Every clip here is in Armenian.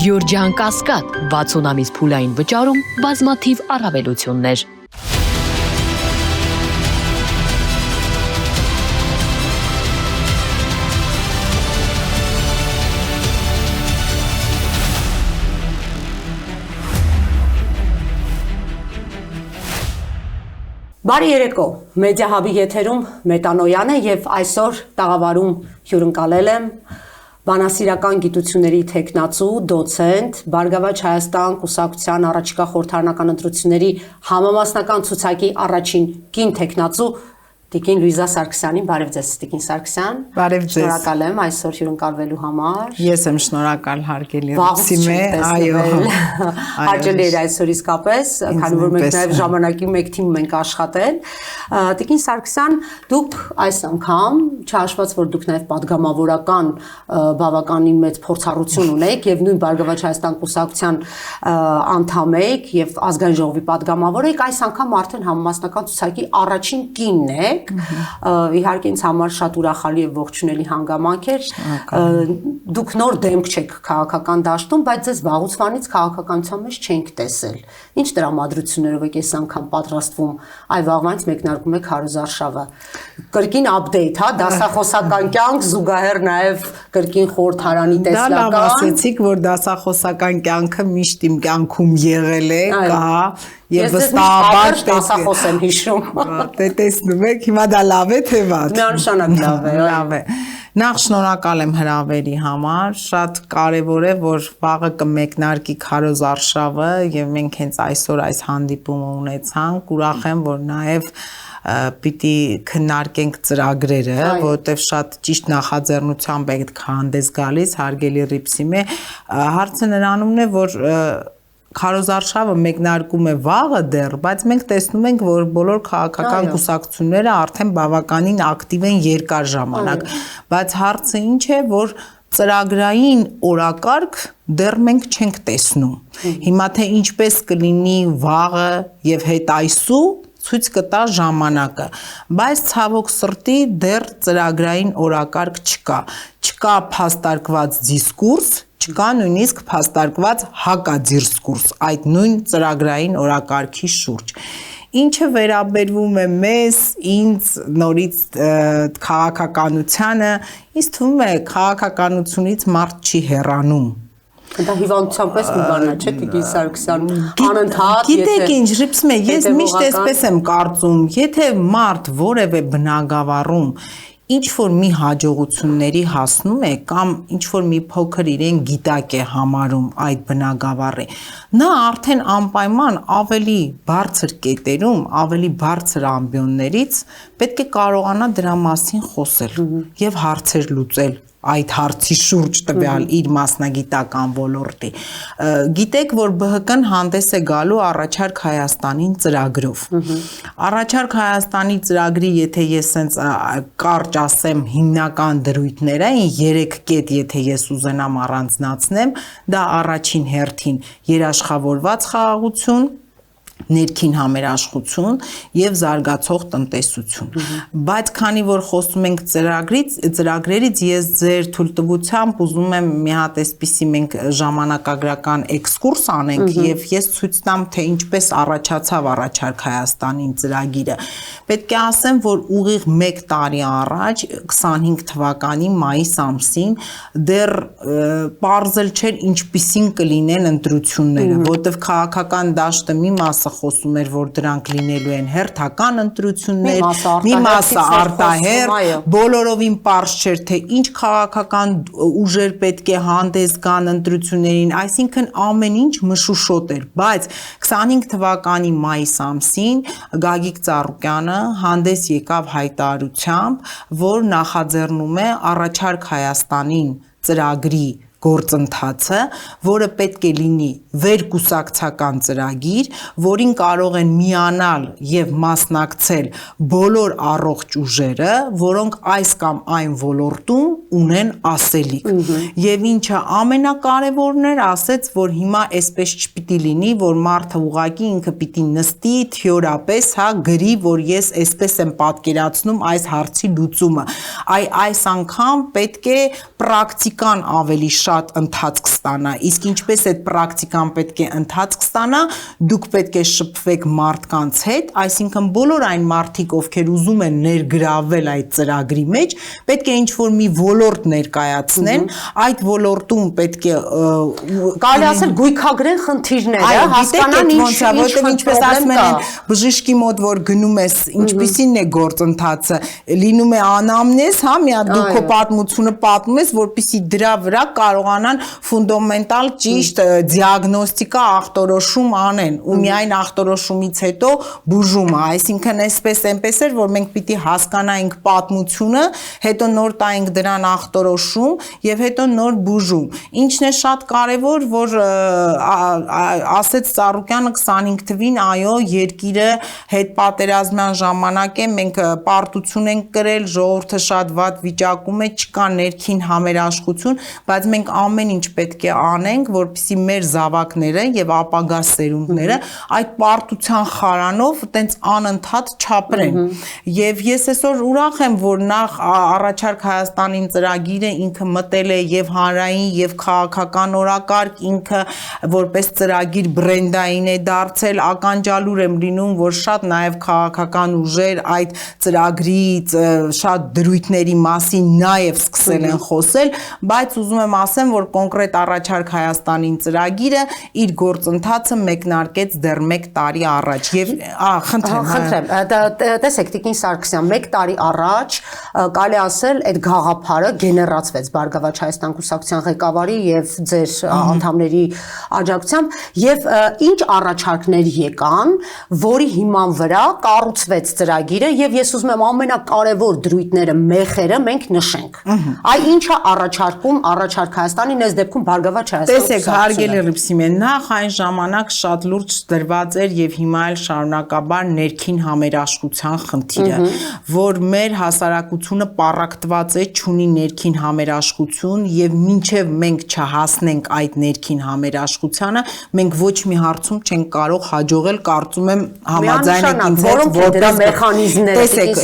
Գյուրջան Կասկադ 60 ամիս փուլային վճարում բազմաթիվ առավելություններ։ Բարի երեկո, Մեդիա Հաբի եթերում Մետանոյան է եւ այսօր տաղավարում հյուրընկալել եմ բանասիրական գիտությունների թեկնածու, դոցենտ, Բարգավաճ Հայաստան կուսակցության առաջիկա խորհրդարանական ընտրությունների համամասնական ցուցակի առաջին կին թեկնածու Տիկին Լուիզա Սարգսյանին, բարև ձեզ Տիկին Սարգսյան։ Բարև ձեզ։ Շնորհակալ եմ այսօր հյուրընկալվելու համար։ Ես եմ շնորհակալ հարգելի Ռիփսիմե, այո։ Հաճելի էր այսօր իսկապես, քանի որ մենք նաև ժամանակի մեկ թիմում ենք աշխատել։ Տիկին Սարգսյան, դուք այս անգամ, չհաշված որ դուք նաև падգամավորական բավականին մեծ փորձառություն ունեք եւ նույն Բարգավաճ Հայաստան կուսակցության անդամ եք եւ ազգային ժողովի падգամավոր եք, այս անգամ արդեն համամասնական ցուցակի առաջին կինն եք։ Իհարկե ինձ համար շատ ուրախալի եւ ողջունելի հանգամանք էր։ Դուք նոր դեմք չեք քաղաքական դաշտում, բայց ձեզ վաղուց քաղաքականության մեջ չենք տեսել։ Ինչ տրամադրություններով եք այս անգամ պատրաստվում։ Այ վաղվանից մեկնարկում եք Հարուզարշավը։ Կրկին update, հա, դասախոսական կյանք, զուգահեռ նաեւ կրկին խորհրդարանի տեսլական։ Դա լավ ասեցիք, որ դասախոսական կյանքը միշտ իմ կյանքում եղել է, կա Ես վստահաբար դասախոս եմ հիշում։ Տեսնում եք, հիմա դա լավ է թե վատ։ Միանշանակ լավ է։ Լավ է։ Նախ շնորհակալ եմ հրավերի համար, շատ կարևոր է, որ վաղը կմեկնարկի Քարոզարշավը եւ մենք հենց այսօր այս հանդիպումը ունեցանք, ուրախ եմ, որ նաեւ պիտի քննարկենք ծրագրերը, որովհետև շատ ճիշտ նախաձեռնությամբ եք հանդես գալիս, հարգելի Ռիփսիմե, հարցը նրանումն է, որ Քարոզարշավը մեկնարկում է վաղը դեռ, բայց մենք տեսնում ենք, որ բոլոր քաղաքական կուսակցությունները արդեն բավականին ակտիվ են երկար ժամանակ, բայց հարցը ինչ է, որ ծրագրային օրակարգ դեռ մենք չենք տեսնում։ Հիմա թե ինչպես կլինի վաղը եւ հետայսու ցույց կտա ժամանակը, բայց ցավոք սրտի դեռ ծրագրային օրակարգ չկա փաստարկված դիսկուրս, չկա նույնիսկ փաստարկված հակադիսկուրս այդ նույն ծրագրային օրակարգի շուրջ։ Ինչը վերաբերվում է մեզ, ինձ, նորից քաղաքականությանը, ինձ թվում է քաղաքականությունից մարդ չի հեռանում։ Դա հիվանդության պես մի բան է, չէ՞ Տիկին Սարգսյան, անընդհատ։ Գիտեք ինչ, Ռիփսիմե, ես միշտ այսպես եմ կարծում, եթե մարդ որևէ բնագավառում ինչ-որ մի հաջողությունների հասնում է կամ ինչ-որ մի փոքր իրեն գիտակ է համարում այդ բնագավառի, նա արդեն անպայման ավելի բարձր կետերում, ավելի բարձր ամբիոններից պետք է կարողանա դրա մասին խոսել եւ հարցեր լուծել այդ հարցի շուրջ տվյալ իր մասնագիտական ոլորտի։ Գիտեք, որ ԲՀԿ-ն հանդես է գալու Առաջարկ Հայաստանին ծրագրով։ Առաջարկ Հայաստանի ծրագրի, եթե ես սենց կարճ ասեմ, հիմնական դրույթները են 3 կետ, եթե ես ուզենամ առանձնացնեմ, դա առաջին հերթին երաշխավորված խաղաղություն, ներքին համերաշխություն եւ զարգացող տնտեսություն։ Բայց քանի որ խոսում ենք ծրագրերից, ես ձեր թույլտվությամբ ուզում եմ մի հատ այսպիսի մենք ժամանակագրական էքսկուրս անենք եւ ես ցույց տամ, թե ինչպես առաջացավ Առաջարկ Հայաստանին ծրագիրը։ Պետք է ասեմ, որ ուղիղ 1 տարի առաջ 25 թվականի մայիս ամսին դեռ պարզել չէր ինչպիսին կլինեն ընտրությունները, որտեղ քաղաքական դաշտը մի մասը խոսում էր, որ դրանք լինելու են հերթական ընտրություններ, մի մասը արտահերթ, բոլորովին պարզ չէր, թե ինչ քաղաքական ուժեր պետք է հանդես գան ընտրություններին, այսինքն ամեն ինչ մշուշոտ էր, բայց 25 թվականի մայիս ամսին Գագիկ Ծառուկյանը հանդես եկավ հայտարարությամբ, որ նախաձեռնում է Առաջարկ Հայաստանին ծրագրի գործընթացը, որը պետք է լինի վերկուսակցական ծրագիր, որին կարող են միանալ եւ մասնակցել բոլոր առողջ ուժերը, որոնք այս կամ այն ոլորտում ունեն ասելիք։ Եվ ինչը ամենակարևորն էր, ասեց, որ հիմա այսպես չպիտի լինի, որ մարդը ուղղակի ինքը պիտի նստի թեորապես, հա, գրի, որ ես այսպես եմ պատկերացնում այս հարցի լուծումը։ Այս անգամ պետք է պրակտիկան ավելի շատ ընթացք ստանա։ Իսկ ինչպես այդ պրակտիկան պետք է ընթացք ստանա, դուք պետք է շփվեք մարդկանց հետ, այսինքն բոլոր այն մարդիկ, ովքեր ուզում են ներգրավել այդ ծրագրի մեջ, պետք է ինչ-որ մի ոլորտ ներկայացնեն, այդ ոլորտում պետք է կարելի ասել գույքագրեն խնդիրները, հասկանան ինչպես ասում են բժիշկի մոտ որ գնում ես, ինչպիսին է գործընթացը, լինում է անամնեզ, հա, մի հատ դու քո պատմությունը պատմում ես, որպեսզի դրա վրա կարողանան ֆունդամենտալ ճիշտ դիագնոստիկա ախտորոշում անեն, ու միայն ախտորոշումից հետո բուժումը, այսինքն այսպես այնպես էր, որ մենք պիտի հասկանայինք պատմությունը, հետո նոր տայինք դրան ախտորոշում եւ հետո նոր բուժում։ Ինչն է շատ կարեւոր, որ ասեց Ծառուկյանը 25 թվին, այո, երկիրը հետ պատերազմյան ժամանակ է, մենք պարտություն ենք կրել, ժողովուրդը շատ վատ վիճակում է, չկա ներքին համերաշխություն, բայց մենք ամեն ինչ պետք է անենք, որպեսզի մեր զավակները եւ ապագա սերունդները այդ պարտության խարանով տենց անընդհատ չապրեն։ Եվ ես այսօր ուրախ եմ, որ նախ առաջարկ Հայաստանին ծրագիրը ինքը մտել է եւ հանրային եւ քաղաքական օրակարգ, ինքը որպես ծրագիր բրենդային է դարձել, ականջալուր եմ լինում, որ շատ նաեւ քաղաքական ուժեր այդ ծրագրից շատ դրույթների մասին նաեւ սկսել են խոսել, բայց ուզում եմ ասեմ, որ կոնկրետ առաջարկ Հայաստանին ծրագիրը իր գործընթացը մեկնարկեց դեռ 1 տարի առաջ եւ խնդրեմ տեսեք Տիկին Սարգսյան 1 տարի առաջ կարելի ասել այդ գաղափարը գեներացվեց Բարգավաճ Հայաստան կուսակցության ղեկավարի եւ ձեր անդամների աջակցությամբ եւ ինչ առաջարկներ եկան, որի հիման վրա կառուցվեց ծրագիրը եւ ես ուզում եմ ամենակարևոր դրույթները, մեխերը մենք նշենք։ Այ ինչա առաջարկում առաջարկ Հայաստանին, այս դեպքում Բարգավաճ Հայաստան։ Տեսեք, հարգելի Ռիփսիմեն, նախ այն ժամանակ շատ լուրջ դրված էր եւ հիմա էլ շարունակաբար ներքին համերաշխության խնդիրը, որ մեր հասարակությունը պառակտված է, չունի ներքին համերաշխություն եւ մինչեւ մենք չհասնենք այդ ներքին համերաշխությանը, մենք ոչ մի հարցում չենք կարող հաջողել, կարծում եմ համաձայն եք ինձ հետ, որտեղ մեխանիզմները։ Տեսեք,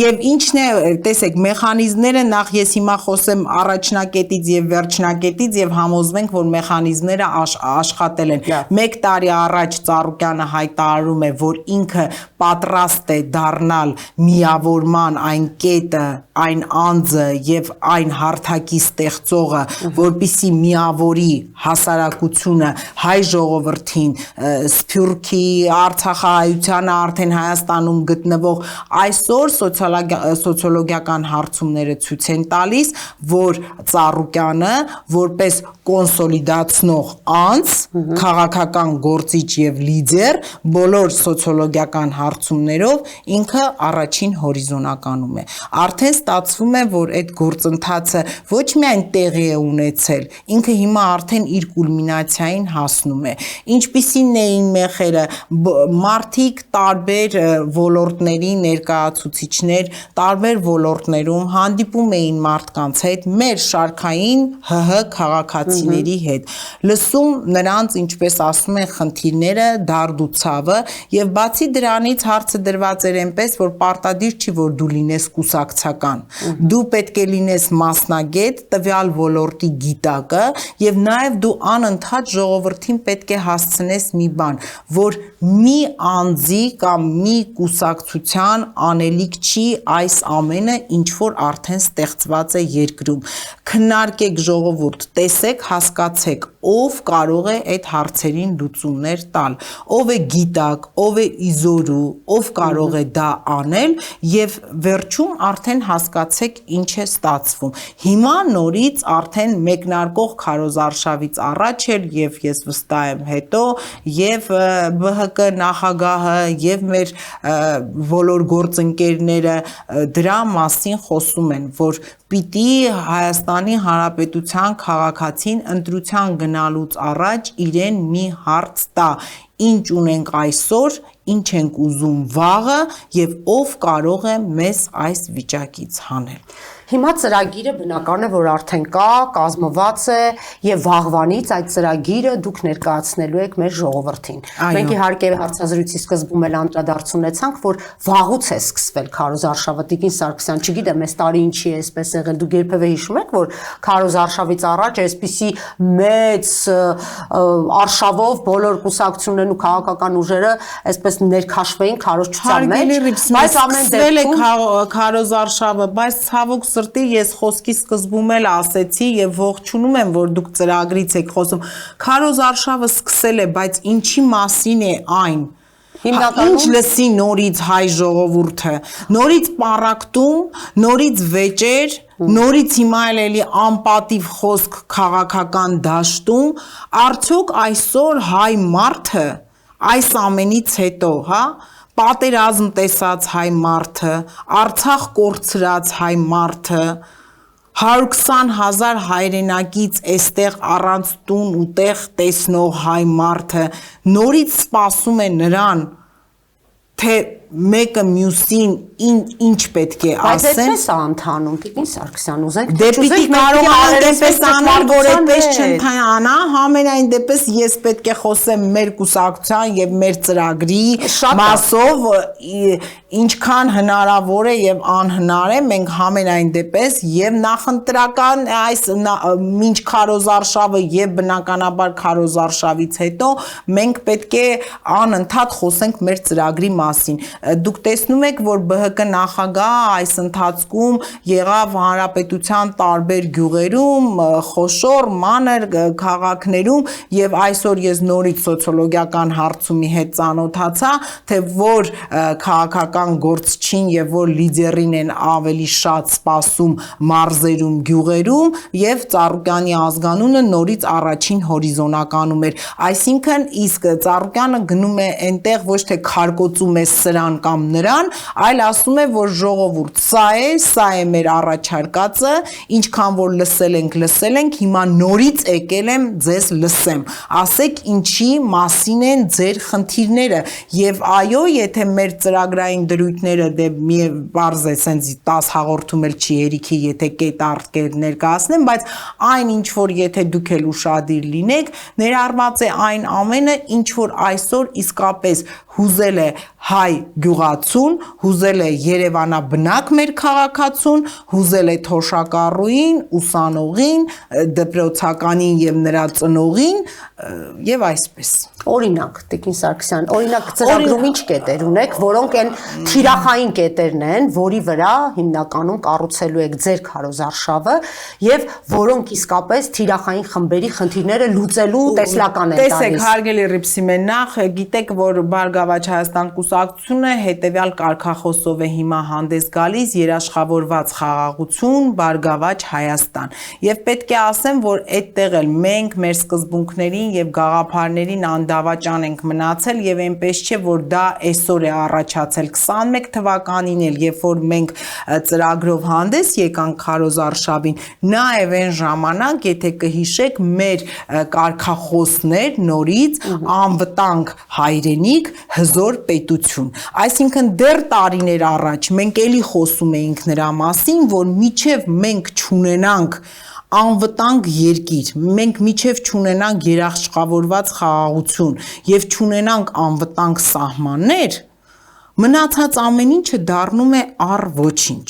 եւ ինչն է, տեսեք, մեխանիզմները նախ ես հիմա խոսեմ առաջնակետից եւ վերջնակետից եւ համոզվենք, որ մեխանիզմները աշխատել են։ 1 տարի առաջ Ծառուկյանը հայտարարում է, որ ինքը պատրաստ է դառնալ միավորման այն կետը, այն անձը եւ այն հարթակի ստեղծողը, որպիսի միավորի հասարակությունը, հայ ժողովրդին, Սփյուռքի, Արցախահայությանը, արդեն Հայաստանում գտնվող այսօր սոցիոլոգիական հարցումները ցույց են տալիս, որ Ծառուկյանը որպես կոնսոլիդացնող անձ, քաղաքական գործիչ եւ լիդեր բոլոր սոցիոլոգիական հարցումներով ինքը առաջին հորիզոնականում է։ Արդեն ստացվում է, որ այդ գործընթացը ոչ միայն տեղի է ունեցել, ինքը հիմա արդեն իր կուլմինացիային հասնում է։ Ինչպիսին էին մեխերը, մարդիկ տարբեր ոլորտների ներկայացուցիչներ, տարբեր ոլորտներում հանդիպում էին մարդկանց հետ, մեր շարքային ՀՀ քաղաքացիների հետ, լսում նրանց, ինչպես ասում են, խնդիրները, դարդ ու ցավը, եւ բացի դրանից հարցը դրված էր այնպես, որ պարտադիր չի, որ դու լինես կուսակցական, դու պետք է լինես մասնագետ, տվյալ ոլորտի գիտակը եւ նաեւ դու անընդհատ ժողովրդին պետք է հասցնես մի բան, որ մի անձի կամ մի կուսակցության անելիք չի այս ամենը, ինչ որ արդեն ստեղծված է երկրում։ Քննարկեք ժողովուրդ, տեսեք, հասկացեք, ով կարող է այդ հարցերին լուծումներ տալ, ով է գիտակ, ով է իզորու, ով կարող է դա անել եւ վերջում արդեն հասկացեք ինչ է ստացվում։ Հիմա նորից արդեն մեկնարկող քարոզարշավից առաջ էր եւ ես վստահ եմ հետո եւ ԲՀԿ նախագահը եւ մեր բոլոր գործընկերները դրա մասին խոսում են, որ պիտի Հայաստանի Հանրապետության քաղաքացին ընտրության գնալուց առաջ իրեն մի հարց տա. ինչ ունենք այսօր, ինչ ենք ուզում վաղը եւ ով կարող է մեզ այս վիճակից հանել։ Հիմա ծրագիրը բնական է, որ արդեն կա, կազմված է եւ վաղվանից այդ ծրագիրը դուք ներկայացնելու եք մեր ժողովրդին։ Մենք իհարկե հարցազրույցի սկզբում էլ անդրադարձ ունեցանք, որ վաղուց է սկսվել քարոզարշավը, Տիկին Սարգսյան, չգիտեմ, այս տարի ինչի է այսպես եղել, դուք երբևէ հիշում եք, որ քարոզարշավից առաջ այսպիսի մեծ արշավով բոլոր կուսակցություններն ու քաղաքական ուժերը այսպես ներքաշվեին քարոզչության մեջ, բայց ամեն դեպքում քարոզարշավը, բայց ցավոք սրտի ես խոսքի սկզբում էլ ասեցի եւ ողջունում եմ, որ դուք ծրագրից եք խոսում։ Քարոզարշավը սկսել է, բայց ինչի մասին է այն։ Ինչ լսի նորից հայ ժողովուրդը, նորից պառակտում, նորից վեճեր, նորից հիմա էլի անպատիվ խոսք քաղաքական դաշտում, արդյոք այսօր հայ մարդը այս ամենից հետո, հա, պատերազմ տեսած հայ մարդը, Արցախ կորցրած հայ մարդը, 120,000 հայրենակից էստեղ առանց տուն ու տեղ տեսնող հայ մարդը նորից սպասում է նրան, թե մեկը մյուսին ինչ պետք է ասեն։ Բայց այդպես է ընթանում, Տիկին Սարգսյան, ուզենք դեպի կարող այդպես անել, որ այդպես չընթանա, համենայն դեպս ես պետք է խոսեմ մեր կուսակցության եւ մեր ծրագրի մասով, ինչքան հնարավոր է եւ անհնար է, մենք համենայն դեպս եւ նախընտրական այս մինչ քարոզարշավը եւ բնականաբար քարոզարշավից հետո մենք պետք է անընդհատ խոսենք մեր ծրագրի մասին։ Դուք տեսնում եք, որ ԲՀԿ նախագահը այս ընթացքում եղավ հանրապետության տարբեր գյուղերում, խոշոր, մանր քաղաքներում եւ այսօր ես նորից սոցիոլոգիական հարցումի հետ ծանոթացա, թե որ քաղաքական գործչին եւ որ լիդերին են ավելի շատ սպասում մարզերում, գյուղերում եւ Ծառուկյանի ազգանունը նորից առաջին հորիզոնականում էր։ Այսինքն իսկ Ծառուկյանը գնում է այնտեղ ոչ թե քարկոծում է սրան կամ նրան, այլ ասում է, որ ժողովուրդ, սա է մեր առաջարկածը, ինչքան որ լսել ենք, հիմա նորից եկել եմ ձեզ լսեմ, ասեք ինչի մասին են ձեր խնդիրները եւ այո, եթե մեր ծրագրային դրույթները դե մի բարձ է սենց 10 հաղորդում էլ չի երիքի, եթե կետարկեր ներկայացնեմ, բայց այն ինչ որ եթե դուք էլ ուշադիր լինեք, ներառված է այն ամենը, ինչ որ այսօր իսկապես հուզել է հայ գյուղացուն, հուզել է Երևանաբնակ մեր քաղաքացուն, հուզել է թոշակառուին, ուսանողին, դպրոցականին եւ նրա ծնողին եւ այսպես։ Օրինակ, Տիկին Սարգսյան, օրինակ ծրագրում ինչ կետեր ունեք, որոնք են թիրախային կետերն են, որի վրա հիմնականում կառուցելու եք ձեր քարոզարշավը եւ որոնք իսկապես թիրախային խմբերի խնդիրները լուծելու տեսլական են տալիս։ Տեսեք, հարգելի Ռիփսիմեն, նախ գիտեք, որ Բարգավաճ Հայաստան կուսակցությունը հետեւյալ կարգախոսով է հիմա հանդես գալիս՝ երաշխավորված խաղաղություն, Բարգավաճ Հայաստան։ Եվ պետք է ասեմ, որ այդտեղ էլ մենք մեր սկզբունքներին եւ գաղափարներին դավաճան ենք մնացել եւ այնպես չէ որ դա այսօր է առաջացել 21 թվականին էլ երբ որ մենք ծրագրով հանդես եկանք քարոզարշավին նաեւ այն ժամանակ եթե կհիշեք մեր կարգախոսներ նորից անվտանգ հայրենիք հզոր պետություն այսինքն դեռ տարիներ առաջ մենք էլի խոսում էինք նրա մասին որ միչեւ մենք չունենանք անվտանգ երկիր, մենք միչև չունենանք երաշխավորված խաղաղություն եւ չունենանք անվտանգ սահմաններ, մնացած ամեն ինչը դառնում է առ ոչինչ։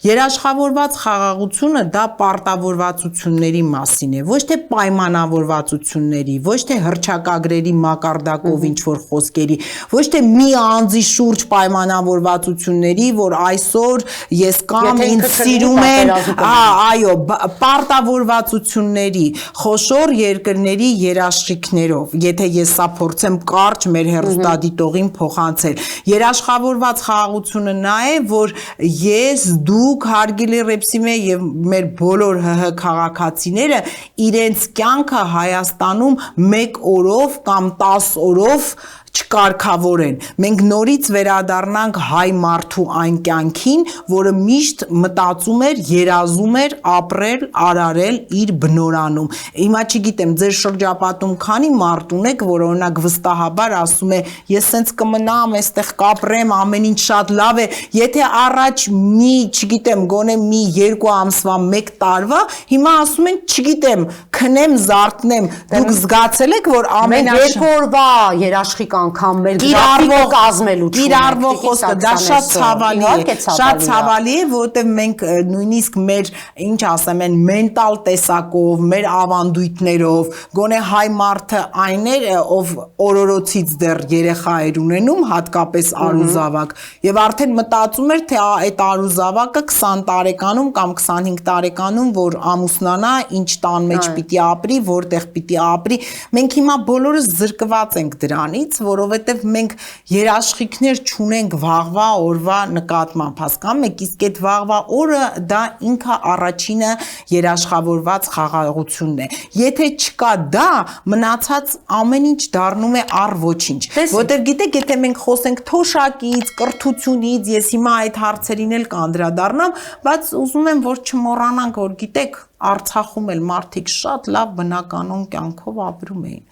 Երաշխավորված խաղաղությունը դա պարտավորվածությունների մասին է, ոչ թե պայմանավորվածությունների, ոչ թե հռչակագրերի մակարդակով ինչ-որ խոսքերի, ոչ թե մի անձի շուրջ պայմանավորվածությունների, որ այսօր ես կամ ինձ սիրում են, այո, պարտավորվածությունների, խոշոր երկրների երաշխիքներով, եթե ես սա փորձեմ կարճ մեր հեռուստադիտողին փոխանցել։ Երաշխավորված խաղաղությունը նա է, որ ես դուք հարգելի Ռեփսիմե եւ մեր բոլոր ՀՀ քաղաքացիները իրենց կյանքը Հայաստանում 1 օրով կամ 10 օրով չկարգավորեն։ Մենք նորից վերադառնանք հայ մարդու այն կյանքին, որը միշտ մտածում էր, երազում էր ապրել, արարել իր բնորանում։ Հիմա չգիտեմ, ձեր շրջապատում քանի մարդ ունեք, որ օրինակ վստահաբար ասում է, ես սենց կմնամ, այստեղ կապրեմ, ամեն ինչ շատ լավ է, եթե առաջ մի, չգիտեմ, գոնե մի 2 ամսվա, 1 տարվա, հիմա ասում են, չգիտեմ, քնեմ, զարթնեմ, դուք զգացել եք, որ ամեն 2 օրվա երաշխիք անգամ մեր գրաֆիկը կազմելու չունենք։ Կիրառվող խոսքը դա շատ ցավալի է, շատ ցավալի է, որովհետև մենք նույնիսկ մեր, ինչ ասեմ, այն մենտալ տեսակով, մեր ավանդույթներով, գոնե հայ մարդը այն էր, ով օրորոցից դեռ երեխա էր ունենում, հատկապես արուզավակ, եւ արդեն մտածում էր, թե այդ արուզավակը 20 տարեկանում կամ 25 տարեկանում, որ ամուսնանա, ինչ տան մեջ պիտի ապրի, որտեղ պիտի ապրի։ Մենք հիմա բոլորս զրկված ենք դրանից, որովհետև մենք երաշխիքներ չունենք վաղվա օրվա նկատմամբ, հասկանում եք, իսկ այդ վաղվա օրը դա ինքը առաջինը երաշխավորված խաղաղությունն է։ Եթե չկա դա, մնացած ամեն ինչ դառնում է առ ոչինչ։ Որտեղ գիտեք, եթե մենք խոսենք թոշակից, կրթությունից, ես հիմա այդ հարցերին էլ կանդրադառնամ, բայց ուզում եմ, որ չմոռանանք, որ գիտեք, Արցախում էլ մարդիկ շատ լավ բնականon կյանքով ապրում էին,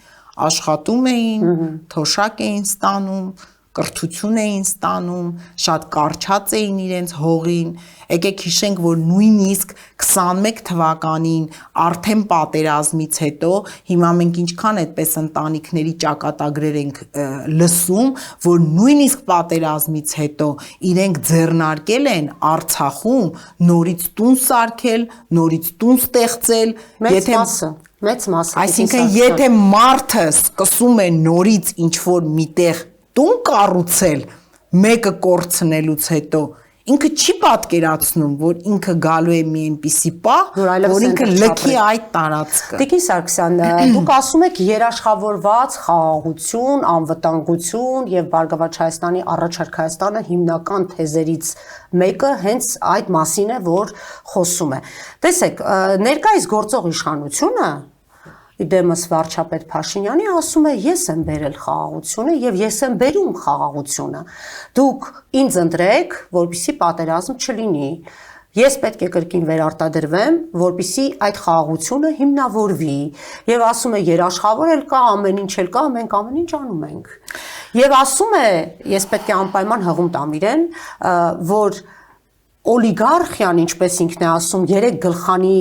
աշխատում էին, թոշակ էին ստանում, կրթություն էին ստանում, շատ կարճած էին իրենց հողին։ Եկեք հիշենք, որ նույնիսկ 21 թվականին արդեն պատերազմից հետո հիմա մենք ինչքան այդպես ընտանիքների ճակատագրեր ենք լսում, որ նույնիսկ պատերազմից հետո իրենք ձեռնարկել են Արցախում նորից տուն սարքել, նորից տուն ստեղծել, մեծ մասը։ Այսինքն, եթե մարդը սկսում է նորից ինչ-որ միտեղ տուն կառուցել, մեկը կորցնելուց հետո, ինքը չի պատկերացնում, որ ինքը գալու է մի այնպիսի պահ, որ ինքը լքի այդ տարածքը։ Տիկին Սարգսյան, դուք ասում եք երաշխավորված խաղաղություն, անվտանգություն եւ Բարգավաճ Հայաստանի առաջարկ Հայաստանը հիմնական թեզերից մեկը հենց այդ մասին է, որ խոսում է։ Տեսեք, ներկայիս գործող իշխանությունը Իդեմս վարչապետ Փաշինյանի ասում է ես եմ բերել խաղաղությունը եւ ես եմ բերում խաղաղությունը։ Դուք ինձ ընտրեք, որպեսզի պատերազմ չլինի։ Ես պետք է կրկին վերարտադրվեմ, որպեսզի այդ խաղաղությունը հիմնավորվի եւ ասում է երաշխավորել կա, ամեն ինչ էլ կա, մենք ամեն ինչ անում ենք։ Եվ ասում է, ես պետք է անպայման հղում տամ իրեն, որ օլիգարխիան, ինչպես ինքն է ասում, 3 գլխանի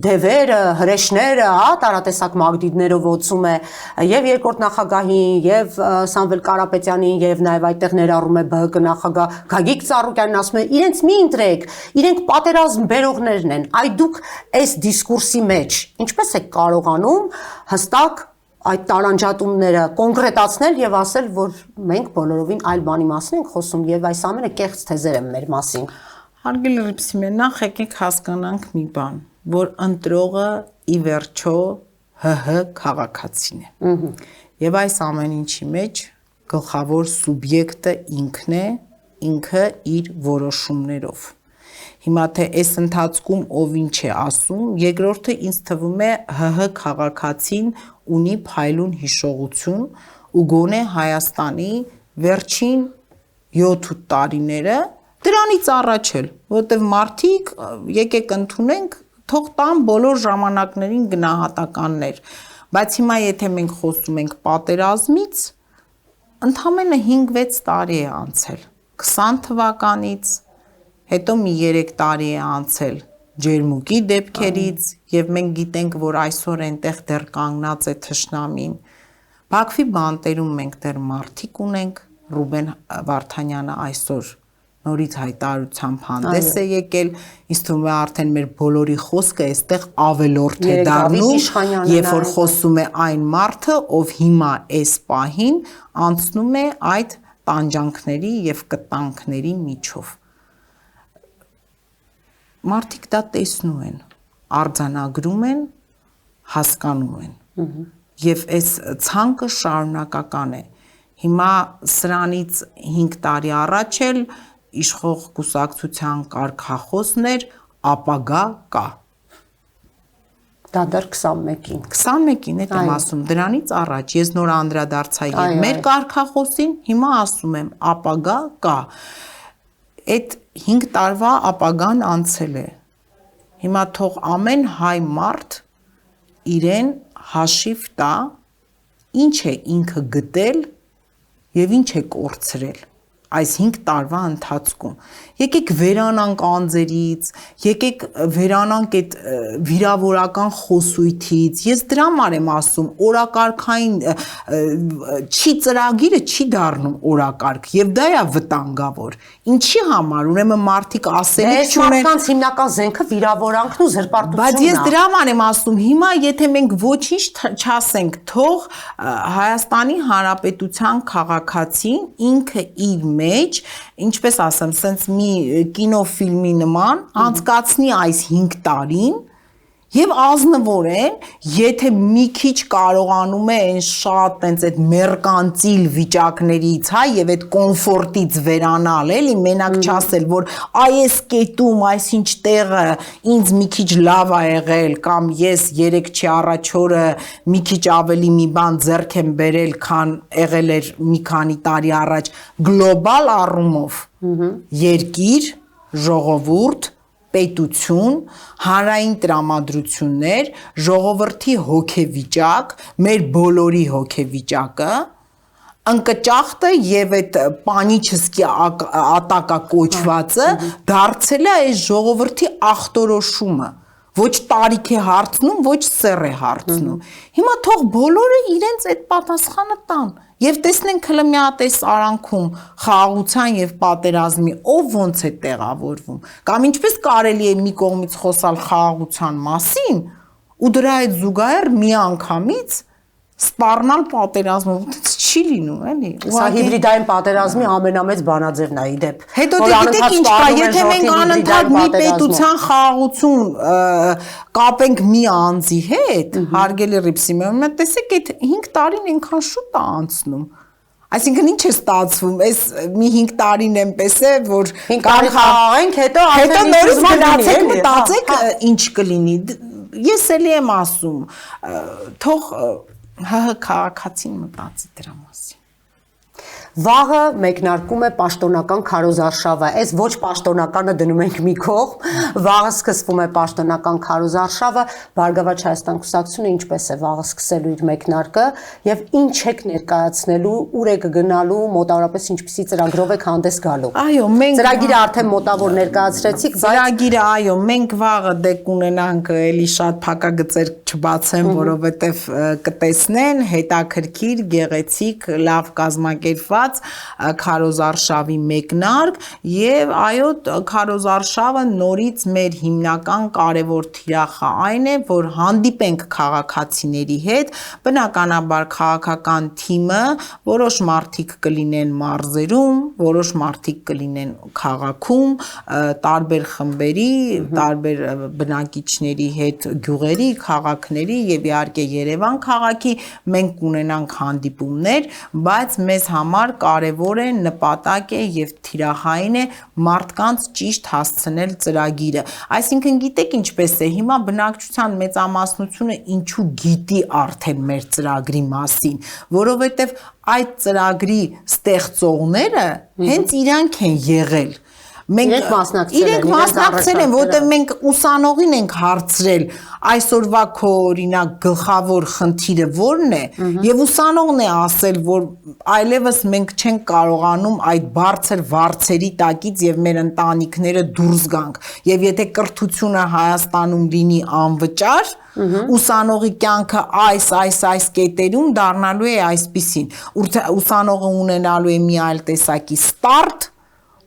դևերը, հրեշները, տարատեսակ մագդիդներով ոցում է եւ երկրորդ նախագահին, եւ Սամվել Կարապետյանին, եւ նաեւ այդտեղ ներառում է ԲՀԿ նախագահ Գագիկ Ծառուկյանին, ասում է, իրենց մի ընտրեք, իրենք պատերազմ բերողներն են, այ դուք այս դիսկուրսի մեջ ինչպես եք կարողանում հստակ այդ տարանջատումները կոնկրետացնել եւ ասել, որ մենք բոլորովին այլ բանի մասին ենք խոսում եւ այս ամենը կեղծ թեզեր են մեր մասին։ Հարգելի լրիվսիմեն, նախ եկեք հասկանանք մի բան, որ ընտրողը ի վերջո ՀՀ քաղաքացին է։ Եվ այս ամեն ինչի մեջ գլխավոր սուբյեկտը ինքն է, ինքը իր որոշումներով։ Հիմա թե այս ընթացքում ով ինչ է ասում, երկրորդը ինձ թվում է ՀՀ քաղաքացին ունի փայլուն հիշողություն ու գոնե Հայաստանի վերջին 7-8 տարիները դրանից առաջ էլ, որտեվ մարդիկ եկեք ընդունենք, թող տան բոլոր ժամանակներին գնահատականներ, բայց հիմա եթե մենք խոսում ենք պատերազմից, ընդամենը 5-6 տարի է անցել, 20 թվականից, հետո մի 3 տարի է անցել ջերմուկի դեպքերից, եւ մենք գիտենք, որ այսօր այնտեղ դեռ կանգնած է թշնամին, Բաքվի բանտերում մենք դեռ մարդիկ ունենք, Ռուբեն Վարդանյանը այսօր նորից հայտարարությամբ հանդես է եկել, ինձ թվում է արդեն մեր բոլորի խոսքը այստեղ ավելորդ է դառնում, երբ որ խոսում է այն մարդը, ով հիմա այս պահին անցնում է այդ տանջանքների եւ կտանքների միջով։ Մարդիկ դա տեսնում են, արձանագրում են, հասկանում են։ Եվ այս ցանկը շարունակական է։ Հիմա սրանից 5 տարի առաջ էլ իշխող կուսակցության կարգախոսներ ապագա կա։ Դա դեռ 21-ին։ 21-ին եմ ասում, դրանից առաջ ես նոր անդրադարձա եւ մեր կարգախոսին, հիմա ասում եմ, ապագա կա։ Այդ 5 տարվա ապագան անցել է։ Հիմա թող ամեն հայ մարդ իրեն հաշիվ տա, ինչ է ինքը գտել եւ ինչ է կորցրել այս 5 տարվա ընթացքում։ Եկեք վերանանք անձերից, եկեք վերանանք այդ վիրավորական խոսույթից։ Ես դրա համար եմ ասում, օրակարգային չի ծրագիրը չի դառնում օրակարգ եւ դա է վտանգավոր։ Ինչի համար, ուրեմն մարդիկ ասելիք չունեն։ Մարդկանց հիմնական զենքը վիրավորանքն ու զրպարտությունն է։ Բայց ես դրա համար եմ ասում, հիմա եթե մենք ոչինչ չասենք, թող Հայաստանի Հանրապետության քաղաքացին ինքը իր մեջ, ինչպես ասեմ, sense մի կինոֆիլմի նման անցկացնի այս 5 տարին եւ ազնվորեն, եթե մի քիչ կարողանում է այն շատ տենց այդ մերկանտիլ վիճակներից, հա, եւ այդ կոմֆորտից վերանալ, էլի, մենակ չասել, որ այս կետում, այսինչ տեղը ինձ մի քիչ լավ ա եղել կամ ես 3-ի առաջ օրը մի քիչ ավելի մի բան ձեռք եմ բերել, քան եղել էր մի քանի տարի առաջ, գլոբալ առումով երկիր, ժողովուրդ, պետություն, հանրային տրամադրություններ, ժողովրդի հոգեվիճակ, մեր բոլորի հոգեվիճակը, ընկճախտը եւ այդ պանիչսկի ատակա կոչվածը դարձել է այս ժողովրդի ախտորոշումը։ Ոչ տարիք է հարցնում, ոչ սեռ է հարցնում։ Հիմա թող բոլորը իրենց այդ պատասխանը տան։ Եվ տեսնենք հլը մի հատ այս արանքում խաղաղության եւ պատերազմի ով ոնց է տեղավորվում կամ ինչպես կարելի է մի կողմից խոսալ խաղաղության մասին ու դրա այդ զուգահեռ մի անգամից սպառնալ պատերազմով չի լինում, էլի։ Սա հիբրիդային պատերազմի ամենամեծ բանաձևն է ի դեպ։ Հետո գիտեք ինչ կա, եթե մենք անընդհատ մի պետության խաղաղություն կապենք մի անձի հետ, հարգելի Ռիփսիմյան, տեսեք այդ 5 տարին այնքան շուտ է անցնում։ Այսինքն ինչ է ստացվում, այս մի 5 տարին էնպես է, որ կարի խաղաղենք, հետո նորից գնացեք, մտածեք ինչ կլինի։ Ես էլի եմ ասում, թող ՀՀ քաղաքացին մտածի դրա մասին։ Վաղը մեկնարկում է պաշտոնական քարոզարշավը, այս ոչ պաշտոնականը դնում ենք մի կողմ, վաղը սկսվում է պաշտոնական քարոզարշավը, Բարգավաճ Հայաստան կուսակցությունը ինչպես է վաղը սկսելու իր մեկնարկը եւ ինչ եք ներկայացնելու, ուր եք գնալու, մոտավորապես ինչպիսի ծրագրով եք հանդես գալու։ Այո, մենք ծրագիրը արդեն մոտավոր ներկայացրեցիք, ծրագիրը այո, մենք վաղը դե կունենանք էլի շատ փակագծեր չբացեմ, որովհետեւ կտեսնեն հետաքրքիր, գեղեցիկ, լավ կազմակերպված քարոզարշավի մեկնարկ եւ այո քարոզարշավը նորից մեր հիմնական կարևոր թիրախը այն է որ հանդիպենք քաղաքացիների հետ բնականաբար քաղաքական թիմը որոշ մարդիկ կլինեն մարզերում որոշ մարդիկ կլինեն քաղաքում տարբեր խմբերի տարբեր բնակիչների հետ գյուղերի քաղաքների եւ իհարկե Երևան քաղաքի մենք կունենանք հանդիպումներ բայց մեզ համար կարևոր է նպատակ է եւ թիրախային է մարդկանց ճիշտ հասցնել ծրագիրը այսինքն գիտեք ինչպես է հիմա բնակչության մեծամասնությունը ինչու գիտի արդեն մեր ծրագրի մասին որովհետեւ այդ ծրագրի ստեղծողները հենց իրանք են եղել Մենք մասնակցել են, որտեղ մենք ուսանողին ենք հարցրել այսօրվա քո օրինակ գլխավոր խնդիրը ո՞րն է եւ ուսանողն է ասել որ այլևս մենք չենք կարողանում այդ բարձր վարձերի տակից եւ մեր ընտանիքները դուրս գանք եւ եթե կրթությունը Հայաստանում լինի անվճար ուսանողի կյանքը այս կետերում դառնալու է այսպիսին ուսանողը ունենալու է մի այլ տեսակի ստարտ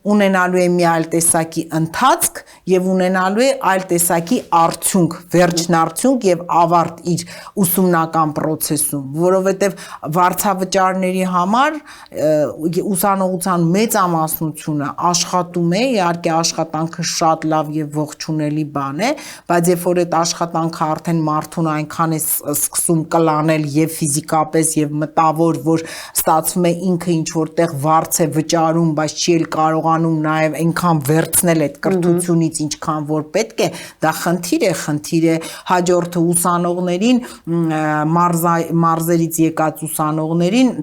ունենալու է մի այլ տեսակի ընթացք եւ ունենալու է այլ տեսակի արդյունք, վերջնարդյունք եւ ավարտ իր ուսումնական process-ում, որովհետեւ վարձավճարների համար ուսանողության մեծամասնությունը աշխատում է, իհարկե աշխատանքը շատ լավ եւ ողջունելի բան է, բայց երբ որ այդ աշխատանքը արդեն մարդուն այնքան է սկսում կլանել եւ ֆիզիկապես եւ մտավոր, որ ստացվում է ինքը ինչ որտեղ վարձ է վճարում, բայց չի էլ կարող կարողանում նաև այնքան վերցնել այդ կրթությունից, ինչքան որ պետք է, դա խնդիր է հաջորդը ուսանողներին, մարզերից եկած ուսանողներին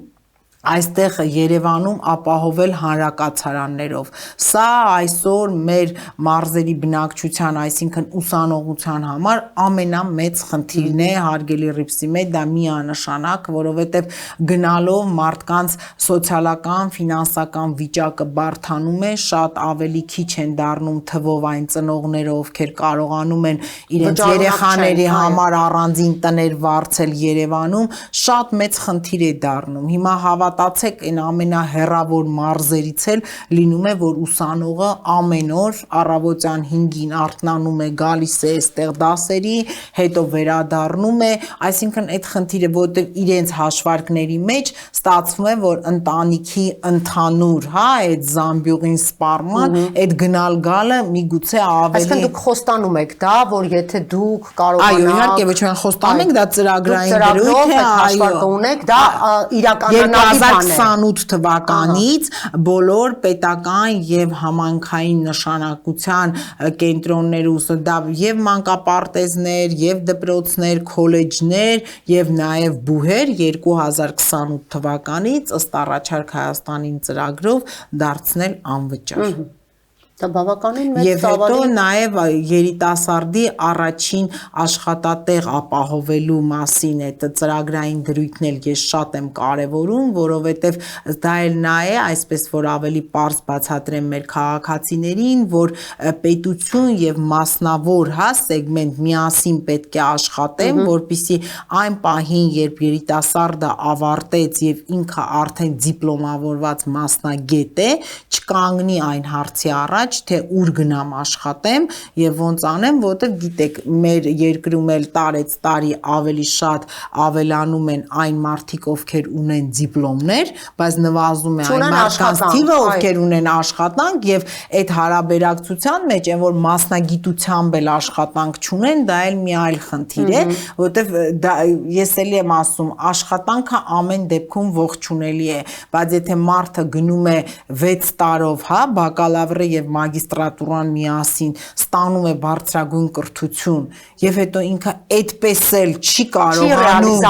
այստեղ Երևանում ապահովել հանրակացարաններով։ Սա այսօր մեր մարզերի բնակչության, այսինքն ուսանողության համար ամենամեծ խնդիրն է, հարգելի Ռիփսիմե, դա միանշանակ, որովհետև գնալով մարդկանց սոցիալական, ֆինանսական վիճակը բարդանում է, շատ ավելի քիչ են դառնում թվով այն ծնողները, ովքեր կարողանում են իրենց երեխաների համար առանձին տներ վարձել Երևանում, շատ մեծ խնդիր է դառնում։ Հիմա հավատացեք, այն ամենահեռավոր մարզերից էլ լինում է, որ ուսանողը ամեն օր առավոտյան 5-ին արթնանում է, գալիս է այստեղ դասերի, հետո վերադառնում է, այսինքն այդ խնդիրը, որտեղ իրենց հաշվարկների մեջ ստացվում է, որ ընտանիքի ընդհանուր, այդ զամբյուղին սպառման, այդ գնալ գալը միգուցե ավելի։ Այսինքն դուք խոստանում եք դա, որ եթե դուք կարողանաք։ Այո, իհարկե, ոչ միայն խոստանում ենք, դա ծրագրային դրույթ է, հաշվարկը ունեք, դա իրականանալի 2028 թվականից բոլոր պետական եւ համայնքային նշանակության կենտրոնները դա եւ մանկապարտեզներ, եւ դպրոցներ, քոլեջներ եւ նաեւ բուհեր 2028 թվականից ըստ առաջարկ Հայաստանին ծրագրով դարձնել անվճար։ Դա բավականին մեծ Եվ հետո նաև երիտասարդի առաջին աշխատատեղ ապահովելու մասին այդ ծրագրային դրույթն էլ ես շատ եմ կարևորում, որովհետև դա էլ նա է, այսպես որ ավելի պարզ բացատրեմ մեր քաղաքացիներին, որ պետություն եւ մասնավոր սեգմենտ միասին պետք է աշխատեն, որպեսզի այն պահին, երբ երիտասարդը ավարտեց եւ ինքը արդեն դիպլոմավորված մասնագետ է, չկանգնի այն հարցի առաջ, թե ուր գնամ աշխատեմ եւ ոնց անեմ, որտեղ գիտեք, մեր երկրում էլ տարեց տարի ավելի շատ ավելանում են այն մարդիկ, ովքեր ունեն դիպլոմներ, բայց նվազում է այն մարդկանց թիվը, ովքեր ունեն աշխատանք եւ այդ հարաբերակցության մեջ այն որ մասնագիտությամբ էլ աշխատանք չունեն, դա էլ մի այլ խնդիր է, որտեղ ես էլ եմ ասում, աշխատանքը ամեն դեպքում ողջունելի է, բայց եթե մարդը գնում է 6 տարով, բակալավրը եւ մագիստրատուրան միասին ստանում է բարձրագույն կրթություն եւ հետո ինքը այդպես էլ չի կարողանում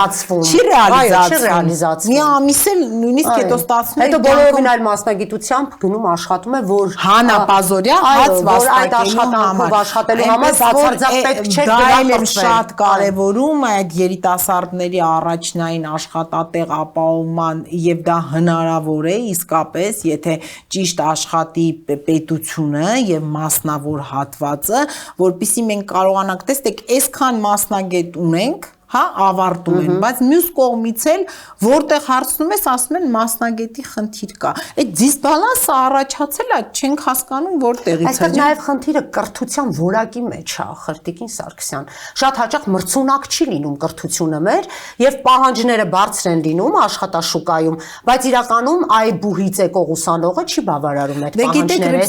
չի ռեալիզացվում մի ամիս էլ նույնիսկ հետո ստացվում է հետո բոլորովին այլ մասնագիտությամբ գնում աշխատում է որ հանապազորյա հաց աշխատելու համար բացարձակ պետք չէ գնալ շատ կարևորում այդ երիտասարդների առաջնային աշխատատեղ ապահովման եւ դա հնարավոր է իսկապես եթե ճիշտ աշխատի պետությունը եւ մասնավոր հատվածը, որpիսի մենք կարողանանք տեսեք, այսքան մասնագետ ունենք, ավարտում են, բայց մյուս կողմից էլ որտեղ հարցնում ես, ասում են մասնագետի խնդիր կա։ Այդ դիսբալանսը առաջացել է, չենք հասկանում որտեղից է։ Այստեղ նաև խնդիրը կրթության որակի մեջ է, Խրտիկին Սարգսյան։ Շատ հաճախ մրցունակ չի լինում կրթությունը մեր եւ պահանջները բարձր են լինում աշխատաշուկայում, բայց իրականում այ բուհից եկող ուսանողը չի բավարարում այդ պահանջները։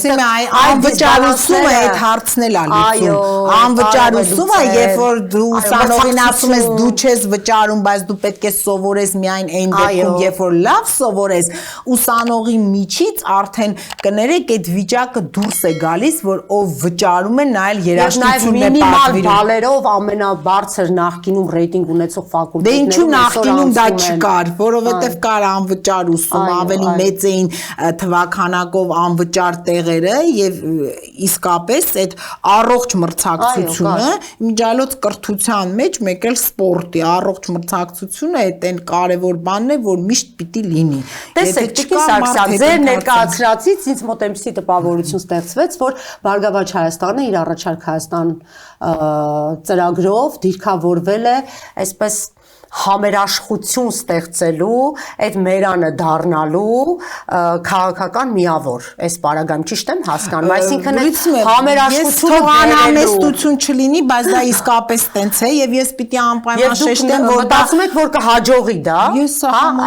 Անվճարությունը այդ հարցն էլ է լուծում։ Անվճարությունը, երբ որ դու ուսանողին ասում ես դու չես վճարում, բայց դու պետք է սովորես միայն այն դեպքում, երբ որ լավ սովորես, ուսանողի միջից արդեն կներեք այդ վիճակը դուրս է գալիս, որ ով վճարում է, նա էլ երաժշտությունն է պատվիրում։ Բալերով ամենաբարձր նախկինում ռեյտինգ ունեցող ֆակուլտետներում։ Դե ինչու նախկինում դա չկար, որովհետև կար անվճար ուսում, ավելի մեծ էին թվականակով անվճար տեղերը եւ իսկապես այդ առողջ մրցակցությունը միջալոց կրթության մեջ մեկ էլ սպորտի առողջ մրցակցությունը այն կարևոր բանն է, որ միշտ պիտի լինի։ Տեսեք, Տիկին Սարգսյան, ձեր ներկայացրածից ինձ մոտ այնպիսի տպավորություն ստեղծվեց, որ Բարգավաճ Հայաստանը իր առաջարկ Հայաստան ծրագրով դիրքավորվել է այսպես համերաշխություն ստեղծելու, այդ մերանը դառնալու քաղաքական միավոր, այս պարագայում ճիշտ եմ հասկանում, այսինքն համերաշխությունը անհամեստություն չլինի, բայց դա իսկապես տենց է եւ ես պիտի անպայման շեշտեմ, որ մտածում եք, որ կհաջողի դա,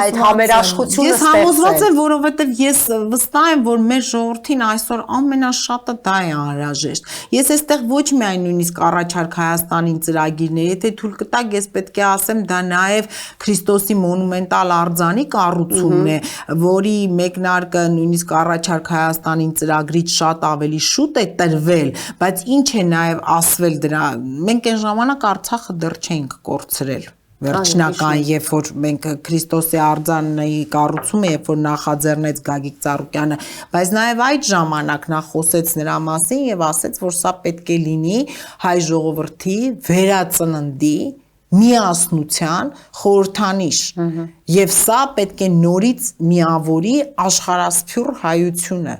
այդ համերաշխությունը ստեղծել։ Ես համոզված եմ, որովհետեւ ես վստահ եմ, որ մեր ժողովրդին այսօր ամենաշատը դա է անհրաժեշտ։ Ես այստեղ ոչ միայն նույնիսկ առաջարկ Հայաստանին ծրագիրներ, եթե թույլ կտակ, ես պետք է ասեմ, դա նաև Քրիստոսի մոնումենտալ արձանի կառուցումն է, որի մեկնարկը նույնիսկ առաջարկ Հայաստանին ծրագրից շատ ավելի շուտ է տրվել, բայց ինչ է նաև ասվել դրա, մենք այն ժամանակ Արցախը դեռ չէինք կորցրել վերջնական, երբ որ մենք Քրիստոսի արձանի կառուցումը, երբ որ նախաձեռնեց Գագիկ Ծառուկյանը, բայց նաև այդ ժամանակ նա խոսեց նրա մասին եւ ասեց, որ սա պետք է լինի հայ ժողովրդի վերածննդի միասնության խորհրդանիշ եւ սա պետք է նորից միավորի աշխարհասփյուռ հայությունը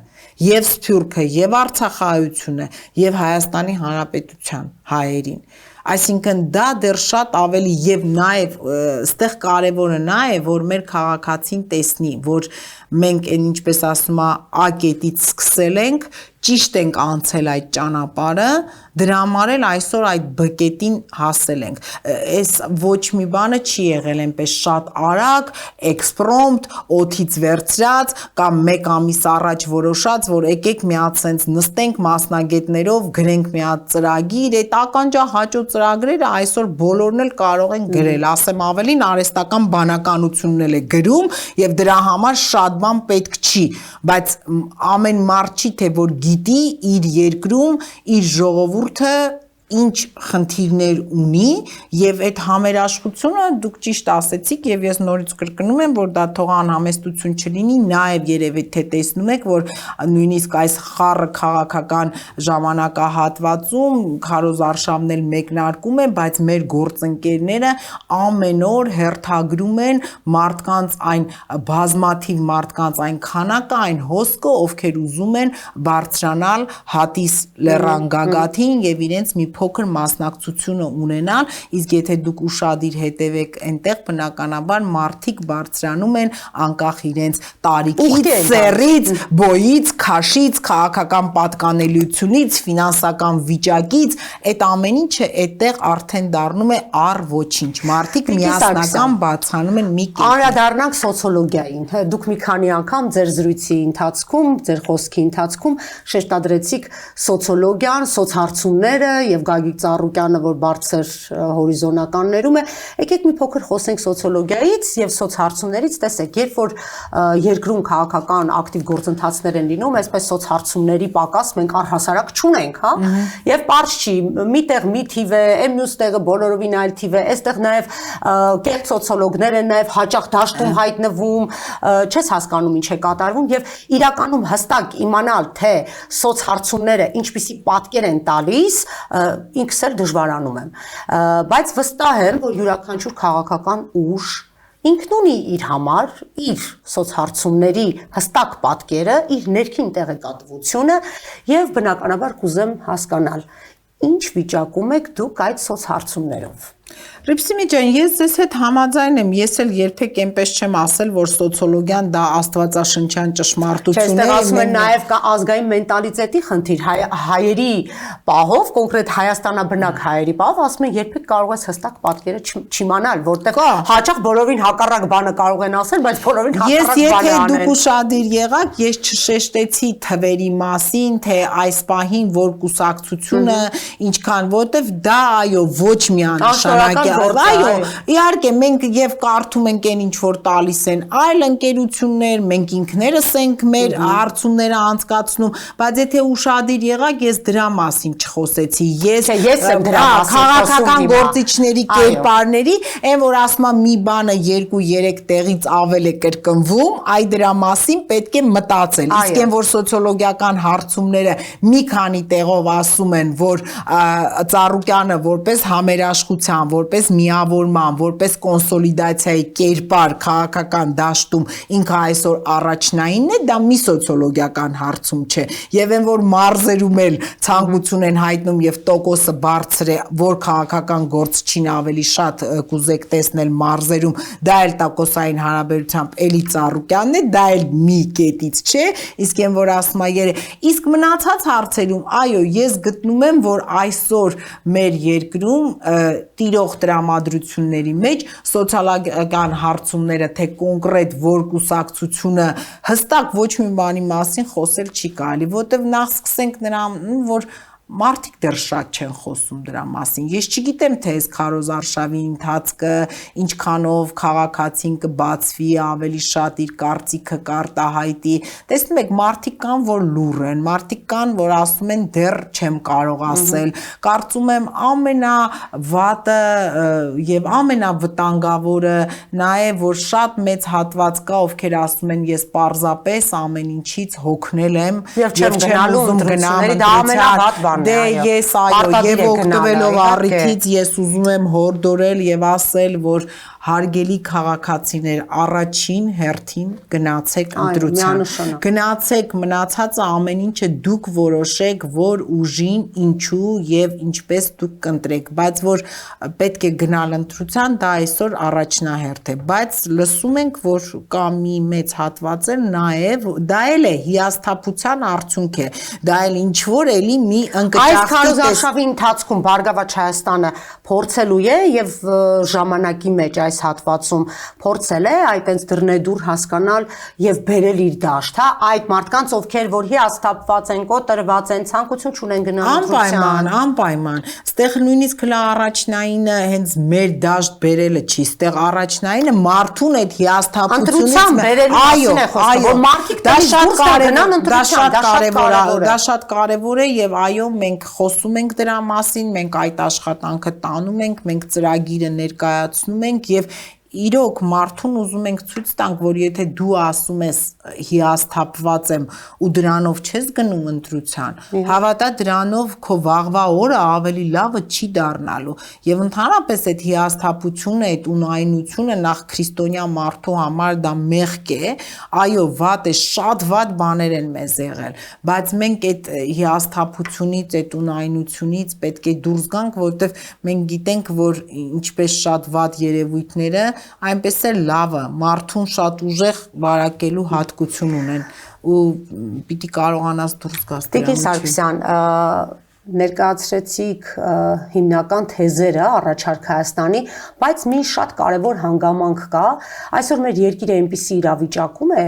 եւ Սփյուռքը եւ Արցախահայությունը եւ Հայաստանի Հանրապետության հայերին Այսինքն դա դեռ շատ ավելի եւ նաեւ այստեղ կարեւորը նա է որ մեր քաղաքացին տեսնի որ մենք այն ինչպես ասում է A կետից սկսել ենք ճիշտ ենք անցել այդ ճանապարհը դրա համար էլ այսօր այդ B կետին հասել ենք այս ոչ մի բանը չի եղել այնպես շատ արագ էքսպրոմպտ օթից վերցրած կամ 1 ամիս առաջ որոշած որ եկեք մի հատ sense նստենք մասնագետներով գրենք մի հատ ծրագիր այդ ականջա հաճո ծրագրերը այսօր բոլորն էլ կարող են գրել ասեմ ավելին արհեստական բանականությունն էլ է գրում եւ դրա համար շատ բան պետք չի բայց ամեն մարդ չի թե որ գիտի իր երկրում իր ժողովուրդը ինչ խնդիրներ ունի եւ այդ համերաշխությունը դուք ճիշտ ասեցիք եւ ես նորից կրկնում եմ որ դա թող անհամեստություն չլինի նաեւ երևի թե տեսնում եք որ նույնիսկ այս խառը քաղաքական ժամանակահատվածում Քարոզ Արշավն էլ մեկնարկում է բայց մեր գործընկերները ամեն օր հերթագրում են մարդկանց այն բազմաթիվ մարդկանց այն քանակը այն հոսքը ովքեր ուզում են բարձրանալ հատիս լեռան գագաթին եւ իրենց մի փոքր մասնակցությունը ունենան, իսկ եթե դուք ուշադիր հետևեք այնտեղ բնականաբար մարդիկ բարձրանում են անկախ իրենց տարիքից, սեռից, բոյից, քաշից, քաղաքական պատկանելիությունից, ֆինանսական վիճակից, այդ ամեն ինչը այդտեղ արդեն դառնում է առ ոչինչ։ Մարդիկ միասնական բացանում են մի կերպ։ Անդրադառնանք սոցիոլոգիային, դուք մի քանի անգամ ձեր զրույցի ընթացքում, ձեր խոսքի ընթացքում շեշտադրեցիք սոցիոլոգիան, սոցհարցումները եւ Գագիկ Ծառուկյանը, որ բարձր հորիզոնականներում է, եկեք մի փոքր խոսենք սոցիոլոգիայից եւ սոցհարցումներից, տեսեք, երբ որ երկրում քաղաքական ակտիվ գործընթացներ են լինում, այսպես սոցհարցումների պակաս մենք առհասարակ չունենք, հա? Եվ պարզ չի, միտեղ մի թիվ է, այն մյուս տեղը բոլորովին այլ թիվ է, այստեղ նաեւ կեղծ սոցիոլոգներ են նաեւ հաճախ դաշտում հայտնվում, չես հասկանում ինչ է կատարվում եւ իրականում հստակ իմանալ թե սոցհարցումները ինչպիսի պատկեր են տալիս ինքս էլ դժվարանում եմ, բայց վստահ եմ, որ յուրաքանչյուր քաղաքական ուժ ինքն ունի իր համար, իր սոցհարցումների հստակ պատկերը, իր ներքին տեղեկատվությունը եւ բնականաբար կուզեմ հասկանալ, ինչ վիճակում եք դուք այդ սոցհարցումներով։ Ռիփսիմի ջան, ես ձեզ հետ համաձայն եմ, ես էլ երբեք այնպես չեմ ասել, որ սոցիոլոգիան դա աստվածաշնչյան ճշմարտություն է։ Չէ, ասում են նաև կա ազգային մենտալիտետի խնդիր, հայերի պահով, կոնկրետ հայաստանաբնակ հայերի պահով, ասում են երբեք կարող ես հստակ պատկերը չիմանալ, որտեղ հաճախ բոլորին հակառակ բանը կարող են ասել, բայց բոլորին հակառակ բանը անեն։ Ես եթե դուք ուշադիր եղաք, ես չշեշտեցի թվերի մասին, թե այս պահին որ կուսակցությունը ինչքան, որտեվ դա այո ոչ միանշանակ այո, իհարկե մենք եւ կարդում ենք այն ինչ որ տալիս են այլ ընկերություններ, մենք ինքներս ենք մեր հարցումները անցկացնում, բայց եթե ուշադիր եղաք, ես դրա մասին չխոսեցի։ Ես եմ դրա մասին քաղաքական գործիչների կերպարների, այն որ ասում եմ մի բանը 2-3 տեղից ավել է կրկնվում, այ դրա մասին պետք է մտածել։ Իսկ այն որ սոցիոլոգիական հարցումները մի քանի տեղով ասում են, որ Ծառուկյանը որպես համերաշխության, որպես միավորման, որպես կոնսոլիդացիայի կերպար քաղաքական դաշտում ինքը այսօր առաջնայինն է, դա մի սոցիոլոգիական հարցում չէ։ Եվ այն որ մարզերում էլ ցանկություն են հայտնում եւ տոկոսը բարձր է, որ քաղաքական գործչին ավելի շատ կուզեք տեսնել մարզերում, դա էլ տոկոսային հարաբերությամբ էլի Ծառուկյանն է, դա էլ մի կետից չէ, իսկ այն որ ասում է իսկ մնացած հարցերում, այո, ես գտնում եմ, որ այսօր մեր երկրում տիրող տրամադրությունների մեջ սոցիալական հարցումները թե կոնկրետ որ կուսակցությունը հստակ ոչ մի բանի մասին խոսել չի կարելի, որտեվ նախ սկսենք նրան որ մարդիկ դեռ շատ չեն խոսում դրա մասին։ Ես չգիտեմ, թե այս քարոզարշավի ընթացքը ինչքանով քաղաքացին կբացվի, ավելի շատ իր կարծիքը կարտահայտի։ Տեսնում եք, մարդիկ կան, որ լուռ են, մարդիկ կան, որ ասում են դեռ չեմ կարող ասել։ Կարծում եմ ամենավատը եւ ամենավտանգավորը նա է, որ շատ մեծ հատված կա, ովքեր ասում են ես պարզապես ամեն ինչից հոգնել եմ եւ չեմ ուզում գնամ դա ամենավատ բանն է։ Դե ես այո, եւ օգտվելով առիթից ես ուզում եմ հորդորել եւ ասել, որ հարգելի քաղաքացիներ, առաջին հերթին գնացեք ընտրության։ Գնացեք, մնացածը ամեն ինչը դուք որոշեք, որ ուժին, ինչու եւ ինչպես դուք կընտրեք, բայց որ պետք է գնալ ընտրության, դա այսօր առաջնահերթ է, բայց լսում ենք, որ կա մի մեծ հատված է նաեւ, դա էլ է հիասթափության արդյունք է, դա էլ ինչ որ էլի մի ընկճախտի այս քարոզարշավի ընթացքում Բարգավաճ Հայաստանը փորձելու է եւ ժամանակի մեջ այս հատվածում փորձել է այտենց դռնեդուր հասկանալ եւ բերել իր դաշտ, հա, այդ մարդկանց, ովքեր որ հիասթափված են, կոտրված են, ցանկություն չունեն գնալ ընտրության։ Անպայման։ Ստեղ նույնիսկ հլա առաջնայինը հենց մեր դաշտ բերելը չի, ստեղ առաջնայինը մարդուն այդ հիասթափությունից որ մարդիկ դաշտ գնան ընտրության, դա շատ կարևոր է եւ այո, մենք խոսում ենք դրա մասին, մենք այդ աշխատանքը տանում ենք, մենք ծրագիրը ներկայացնում ենք եւ իրոք մարդուն ուզում ենք ցույց տանք, որ եթե դու ասում ես հիասթափված եմ ու դրանով չես գնում ընտրության, հավատա դրանով քո վաղվա օրը ավելի լավը չի դառնալու եւ ընդհանրապես այդ հիասթափությունը, այդ ունայնությունը նախ քրիստոնյա մարդու համար դա մեղք է, այո, վատ է, շատ վատ բաներ են մեզ եղել, բայց մենք այդ հիասթափությունից, այդ ունայնությունից պետք է դուրս գանք, որովհետեւ մենք գիտենք, որ ինչպես շատ վատ երևույթները այնպես էլ լավը մարդուն շատ ուժեղ վարակելու հատկություն ունեն ու պիտի կարողանաս դուրս գաս դրանից։ Տիկին Սարգսյան, ներկայացրեցիք հիմնական թեզերը առաջարկ Հայաստանի, բայց մի շատ կարևոր հանգամանք կա, այսօր մեր երկիրը այնպիսի իրավիճակում է,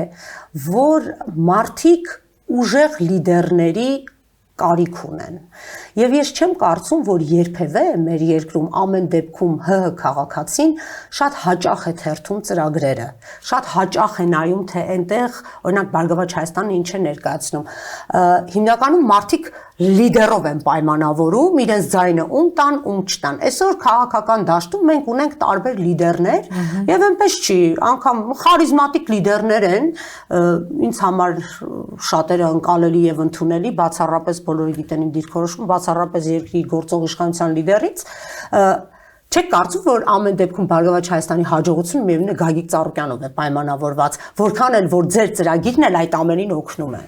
որ մարդիկ ուժեղ լիդերների կարիք ունեն։ Եվ ես չեմ կարծում, որ երբևէ մեր երկրում ամեն դեպքում ՀՀ քաղաքացին շատ հաճախ է թերթում ծրագրերը, շատ հաճախ է նայում, թե այնտեղ, օրինակ Բարգավաճ Հայաստանը ինչ է ներկայացնում։ Հիմնականում մարդիկ լիդերով են պայմանավորում, իրենց ձայնը ում տան, ում չտան։ Այսօր քաղաքական դաշտում մենք ունենք տարբեր լիդերներ, եւ այնպես չի, անգամ խարիզմատիկ լիդերներ են, ինձ համար շատերը ընկալելի եւ ընդունելի, բացառապես բոլորի գիտեն իմ դիրքորոշումը, բացառապես երկրի գործող իշխանության լիդերից, չեք կարծում, որ ամեն դեպքում Բարգավաճ Հայաստանի հաջողությունը միևնույն է Գագիկ Ծառուկյանով է պայմանավորված, որքան էլ որ ձեր ծրագիրն էլ այդ ամենին օգնում է։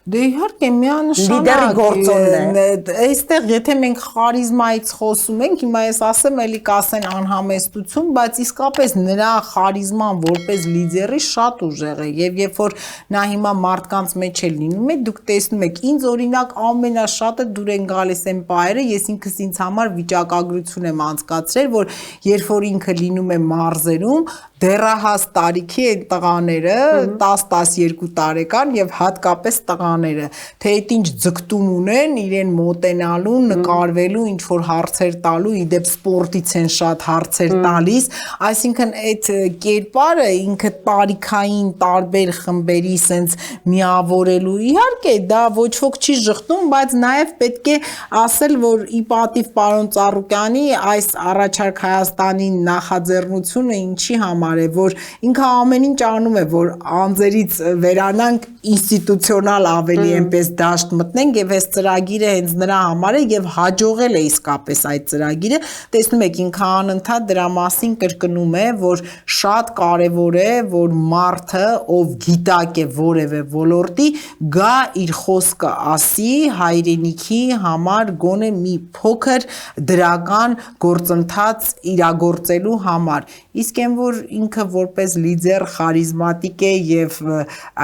Դե իհարկե միանշանակ լիդերի գործոնն է։ Այստեղ եթե մենք խարիզմայից խոսում ենք, հիմա ես ասեմ, էլի կասեն անհամեստություն, բայց իսկապես նրա խարիզման որպես լիդերի շատ ուժեղ է եւ երբ որ նա հիմա մարդկանց մեջ է լինում է, դուք տեսնում եք, ինձ օրինակ ամենաշատը դուր են գալիս այն պահերը, ես ինքս ինձ համար վիճակագրություն եմ անցկացրել, որ երբ որ ինքը լինում է մարզերում, դեռահաս տարիքի են տղաները 10-12 տարեկան եւ հատկապես տղաները թե այդ ինչ ձգտում ունեն իրեն մոտենալու, նկարվելու, ինչ որ հարցեր տալու, իդեպ սպորտից են շատ հարցեր տալիս, այսինքն այդ կերպարը ինքը տարիքային տարբեր խմբերի սենց միավորելու, իհարկե դա ոչ ոք չի ժխտում, բայց նաեւ պետք է ասել, որ ի պատիվ պարոն Ծառուկյանի այս առաջարկ Հայաստանի նախաձեռնությունը ինչի համար է, որ ինքը ամեն ինչ անում է, որ անձերից վերանանք ինստիտուցիոնալ ավելի այնպես դաշտ մտնենք եւ այս ծրագիրը հենց նրա համար է եւ հաջողել է իսկապես այդ ծրագիրը, տեսնում եք ինքը անընդհատ դրա մասին կրկնում է, որ շատ կարեւոր է, որ մարդը, ով գիտակ է որևէ ոլորտի, գա իր խոսքը ասի հայրենիքի համար գոնե մի փոքր դրական գործընթաց իրագործելու համար, իսկ այն որ ինքը որպես լիդեր խարիզմատիկ է եւ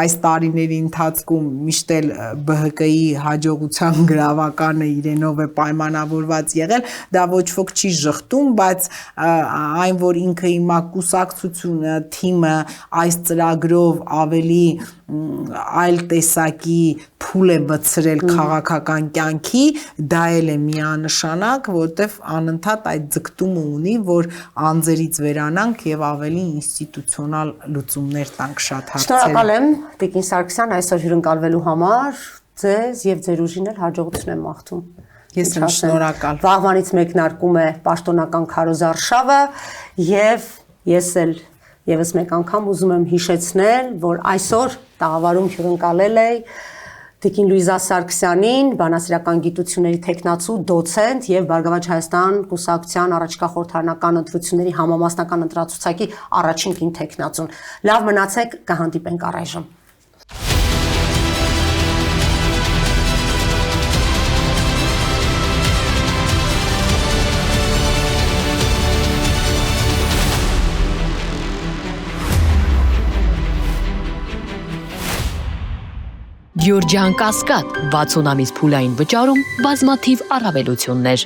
այս տարիների ընթացքում միշտ էլ ԲՀԿ-ի հաջողության գրավականը իրենով է պայմանավորված եղել, դա ոչ ոք չի ժխտում, բայց այն որ ինքը հիմա կուսակցությունը, թիմը այս ծրագրով ավելի այլ տեսակի փուլ է բցրել քաղաքական կյանքի, դա էլ է միանշանակ, որտեվ անընդհատ այդ ձգտումը ունի, որ անձերից վերանանք եւ ավելի ինստիտուցիոնալ լուծումներ տանք շատ հարցեր։ Շնորհակալ եմ Տիկին Սարգսյան այսօր հյուրընկալվելու համար, ձեզ եւ ձեր ուժին էլ հաջողություն եմ մաղթում։ Ես եմ շնորհակալ։ Վաղվանից մեկնարկում է պաշտոնական քարոզարշավը եւ ես էլ եւս մեկ անգամ ուզում եմ հիշեցնել, որ այսօր տաղավարում հյուրընկալել է Տիկին Լուիզա Սարգսյանին, բանասիրական գիտությունների թեկնածու, դոցենտ եւ Բարգավաճ Հայաստան կուսակցության առաջիկա խորհրդարանական ընտրությունների համամասնական ընտրացուցակի առաջին կին թեկնածուն։ Լավ մնացեք, կհանդիպենք առայժմ։ Գյուրջան Կասկադ 60 ամիս փուլային վճարում բազմաթիվ առավելություններ